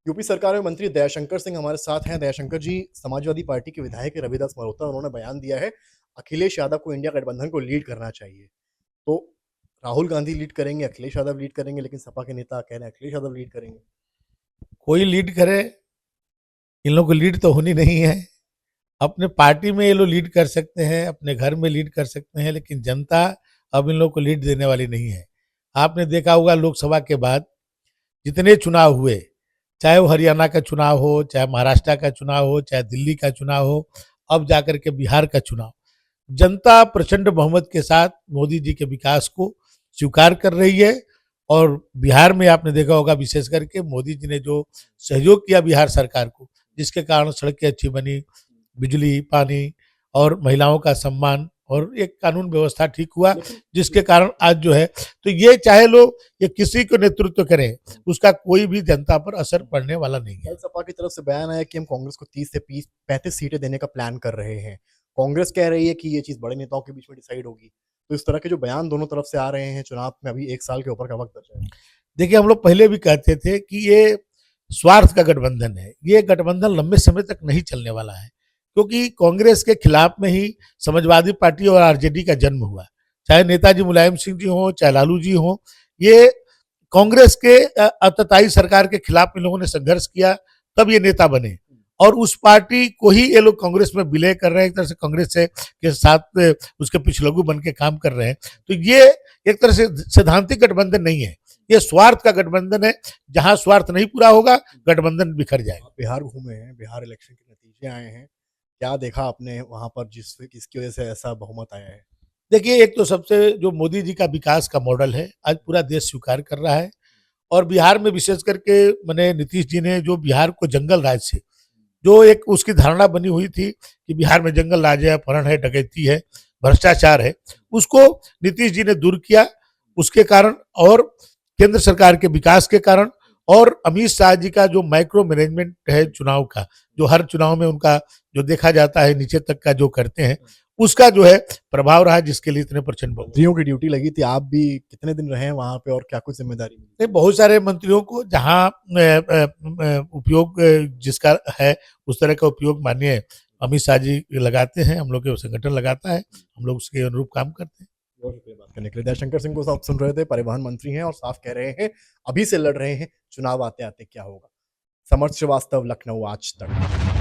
UP सरकार में मंत्री दयाशंकर सिंह हमारे साथ हैं। दयाशंकर जी, समाजवादी पार्टी के विधायक रविदास मल्होत्रा उन्होंने बयान दिया है, अखिलेश यादव को इंडिया गठबंधन को लीड करना चाहिए। तो राहुल गांधी लीड करेंगे, अखिलेश यादव लीड करेंगे, लेकिन सपा के नेता कह रहे हैं अखिलेश यादव लीड करेंगे। कोई लीड करे, इन लोगों को लीड तो होनी नहीं है। अपने पार्टी में ये लोग लीड कर सकते हैं, अपने घर में लीड कर सकते हैं, लेकिन जनता अब इन लोगों को लीड देने वाली नहीं है। आपने देखा होगा लोकसभा के बाद जितने चुनाव हुए, चाहे वो हरियाणा का चुनाव हो, चाहे महाराष्ट्र का चुनाव हो, चाहे दिल्ली का चुनाव हो, अब जाकर के बिहार का चुनाव, जनता प्रचंड बहुमत के साथ मोदी जी के विकास को स्वीकार कर रही है। और बिहार में आपने देखा होगा विशेष करके मोदी जी ने जो सहयोग किया बिहार सरकार को, जिसके कारण सड़कें अच्छी बनी, बिजली, पानी और महिलाओं का सम्मान और एक कानून व्यवस्था ठीक हुआ, जिसके कारण आज जो है, तो ये चाहे लोग ये किसी को नेतृत्व करें, उसका कोई भी जनता पर असर पड़ने वाला नहीं है। सपा की तरफ से बयान आया कि हम कांग्रेस को 30 से 35 सीटें देने का प्लान कर रहे हैं। कांग्रेस कह रही है कि ये चीज बड़े नेताओं के बीच में डिसाइड होगी। तो इस तरह के जो बयान दोनों तरफ से आ रहे हैं, चुनाव में अभी 1 साल के ऊपर का वक्त बचा है। देखिए, हम लोग पहले भी कहते थे कि ये स्वार्थ का गठबंधन है, ये गठबंधन लंबे समय तक नहीं चलने वाला है, क्योंकि कांग्रेस के खिलाफ में ही समाजवादी पार्टी और आरजेडी का जन्म हुआ। चाहे नेताजी मुलायम सिंह जी हो, चाहे लालू जी हो, ये कांग्रेस के आतताई सरकार के खिलाफ इन लोगों ने संघर्ष किया, तब ये नेता बने। और उस पार्टी को ही ये लोग कांग्रेस में विलय कर रहे हैं, एक तरह से कांग्रेस से के साथ उसके पिछलगू बन के काम कर रहे हैं। तो ये एक तरह से सैद्धांतिक गठबंधन नहीं है, ये स्वार्थ का गठबंधन है। जहां स्वार्थ नहीं पूरा होगा, गठबंधन बिखर जाएगा। बिहार घूमे हैं, बिहार इलेक्शन के नतीजे आए हैं, क्या देखा आपने वहां पर जिसकी वजह से ऐसा बहुमत आया है? देखिए, एक तो सबसे जो मोदी जी का विकास का मॉडल है, आज पूरा देश स्वीकार कर रहा है। और बिहार में विशेष करके मैंने नीतीश जी ने जो बिहार को जंगल राज से, जो एक उसकी धारणा बनी हुई थी कि बिहार में जंगल राज है, अपहरण है, डकैती है, भ्रष्टाचार है, उसको नीतीश जी ने दूर किया। उसके कारण और केंद्र सरकार के विकास के कारण और अमित शाह जी का जो माइक्रो मैनेजमेंट है चुनाव का, जो हर चुनाव में उनका जो देखा जाता है नीचे तक का जो करते हैं, उसका जो है प्रभाव रहा, जिसके लिए इतने प्रचंड मंत्रियों की ड्यूटी लगी थी। आप भी कितने दिन रहे हैं वहां पे और क्या कुछ जिम्मेदारी मिली? बहुत सारे मंत्रियों को जहां उपयोग जिसका है उस तरह का उपयोग माननीय अमित शाह जी लगाते हैं, हम लोग के संगठन लगाता है, हम लोग उसके अनुरूप काम करते हैं। बहुत शुक्रिया बात करने के लिए। दयाशंकर सिंह को आप सुन रहे थे, परिवहन मंत्री हैं और साफ कह रहे हैं अभी से लड़ रहे हैं, चुनाव आते आते क्या होगा। समर्थ श्रीवास्तव, लखनऊ आज तक।